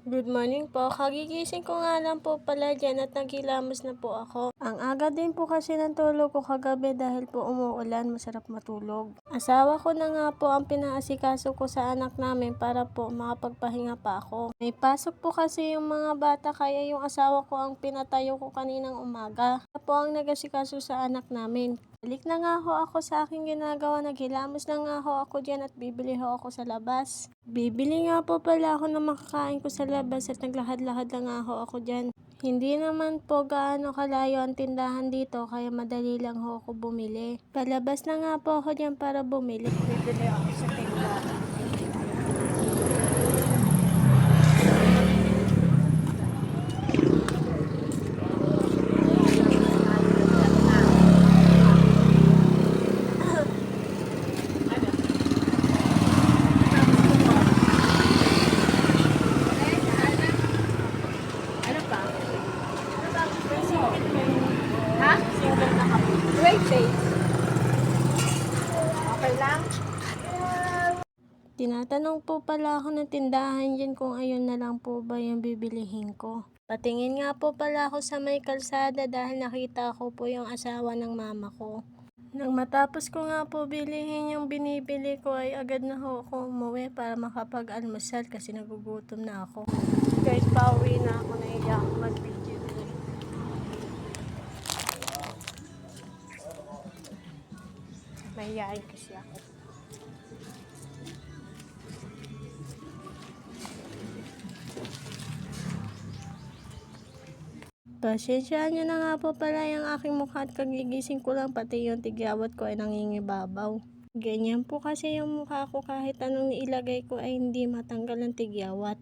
Good morning po. Kagigising ko nga lang po pala dyan at naghilamos na po ako. Ang aga din po kasi ng tulog ko kagabi dahil po umuulan, masarap matulog. Asawa ko na nga po ang pinaasikaso ko sa anak namin para po makapagpahinga pa ako. May pasok po kasi yung mga bata kaya yung asawa ko ang pinatayo ko kaninang umaga. Siya po ang nagasikaso sa anak namin. Balik na nga ho ako sa aking ginagawa, naghilamos na nga ho ako dyan at bibili ho ako sa labas. Bibili nga po pala ako ng makakain ko sa labas at naglahad-lahad na nga ho ako dyan. Hindi naman po gaano kalayo ang tindahan dito kaya madali lang ho ako bumili. Palabas na nga po ako dyan para bumili. Bibili ako sa tindahan. Ha? Single na kami. Great face. Okay lang? Tinatanong po pala ako ng tindahan dyan kung ayun na lang po ba yung bibilihin ko. Patingin nga po pala ako sa may kalsada dahil nakita ko po yung asawa ng mama ko. Nang matapos ko nga po bilihin yung binibili ko ay agad na ho ako umuwi para makapag-almusal kasi nagugutom na ako. Guys, pauwi na ako, naiya ako mag-video. Mahihain kasi ako. Pasensyaan nyo na nga po pala yung aking mukha at kagigising ko lang pati yung tigyawat ko ay nangingibabaw. Ganyan po kasi yung mukha ko kahit anong ilagay ko ay hindi matanggal ang tigyawat.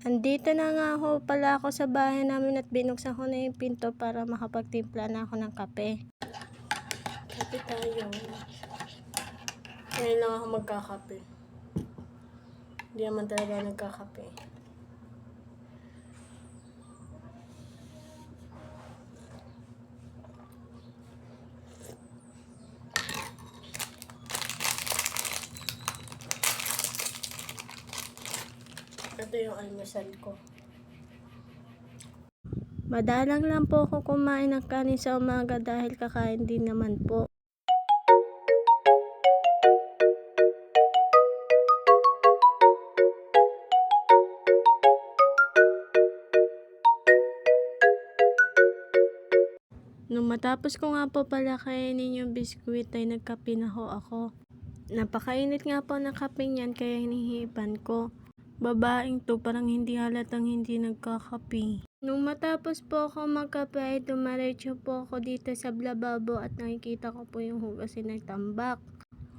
Andito na nga ho pala ako sa bahay namin at binuksan ko na yung pinto para makapagtimpla na ako ng kape. Kape tayo. Ngayon lang ako magkakape. Hindi naman talaga nagkakape. Ito yung almusal ko. Madalang lang po ako kumain ng kanin sa umaga dahil kakain din naman po. Nung matapos ko nga po pala kainin yung biskwit ay nagkape na ho ako. Napakainit nga po ng kape niyan kaya hinihipan ko. Babaeng to parang hindi halatang hindi nagkakape. Nung matapos po ako magkape ay dumaretso po ako dito sa lababo at nakikita ko po yung hugasin ng tambak.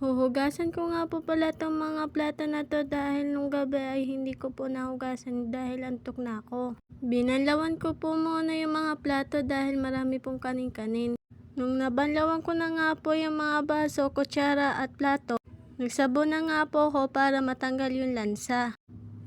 Huhugasan ko nga po pala itong mga plato na to dahil nung gabi ay hindi ko po nahugasan dahil antok na ako. Binanlawan ko po muna yung mga plato dahil marami pong kanin-kanin. Nung nabanlawan ko na nga po yung mga baso, kutsara at plato, nagsabon na nga po ako para matanggal yung lansa.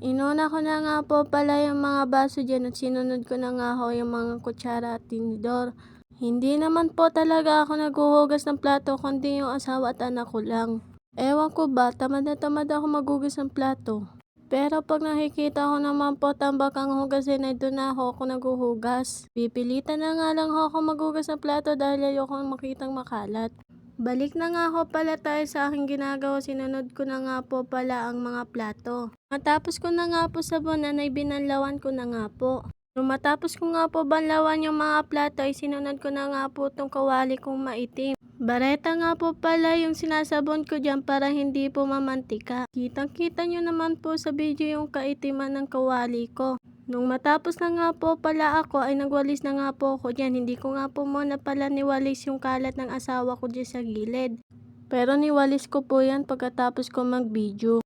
Inuna ko na nga po pala yung mga baso dyan at sinunod ko na nga ho yung mga kutsara at tinidor. Hindi naman po talaga ako naghuhugas ng plato kundi yung asawa at anak ko lang. Ewan ko ba, tamad na tamad ako maghugas ng plato. Pero pag nakikita ko naman po tambak ang hugasin ay doon na ako naghuhugas. Pipilitan na nga lang ako maghugas ng plato dahil ayoko makitang makalat. Balik na nga ako pala tayo sa aking ginagawa, sinunod ko na nga po pala ang mga plato. Matapos ko na nga po sabunan ay binanlawan ko na nga po. Nung matapos ko nga po banlawan yung mga plato ay sinunod ko na nga po itong kawali kong maitim. Bareta nga po pala yung sinasabon ko dyan para hindi po mamantika. Kitang-kita nyo naman po sa video yung kaitiman ng kawali ko. Nung matapos na nga po pala ako ay nagwalis na nga po ako dyan. Hindi ko nga po muna pala niwalis yung kalat ng asawa ko dyan sa gilid. Pero niwalis ko po yan pagkatapos ko mag-video.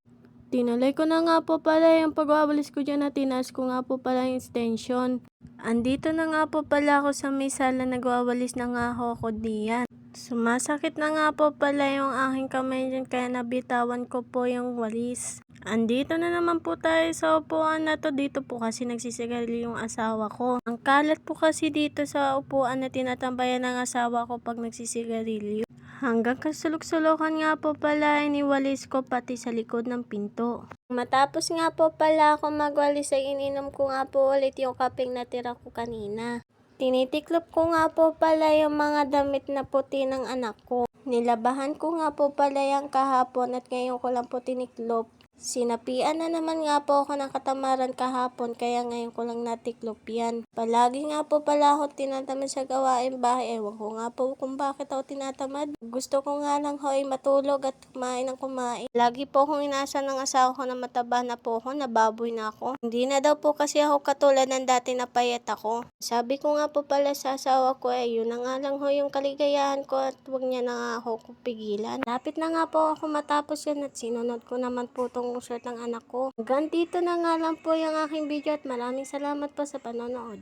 Tinuloy ko na nga po pala yung pagwawalis ko dyan at tinaas ko nga po pala yung extension. Andito na nga po pala ako sa may sala, nagwawalis na nga ako diyan. Sumasakit na nga po pala yung aking kamay dyan kaya nabitawan ko po yung walis. Andito na naman po tayo sa upuan na to. Dito po kasi nagsisigarilyo yung asawa ko. Ang kalat po kasi dito sa upuan na tinatambayan ng asawa ko pag nagsisigarilyo. Hanggang kasulok-sulukan nga po pala iniwalis ko pati sa likod ng pinto. Matapos nga po pala ako magwalis ay ininom ko nga po ulit yung kapeng natira ko kanina. Tinitiklop ko nga po pala yung mga damit na puti ng anak ko. Nilabahan ko nga po pala yung kahapon at ngayon ko lang po tiniklop. Sinapian na naman nga po ako ng katamaran kahapon kaya ngayon ko lang natiklop yan. Palagi nga po pala ako tinatamad sa gawain bahay. Ewan ko nga po kung bakit ako tinatamad. Gusto ko nga lang ho ay matulog at kumain ng kumain. Lagi po akong inaasa ng asawa ko na mataba na po ako, nababoy na ako. Hindi na daw po kasi ako katulad ng dati na payat ako. Sabi ko nga po pala sa asawa ko yun na nga lang ho yung kaligayahan ko at huwag niya na nga ako pigilan. Lapit na nga po ako matapos yan at sinunod ko naman po tong shirt ng anak ko. Hanggang dito na nga lang po yung aking video at maraming salamat po sa panonood.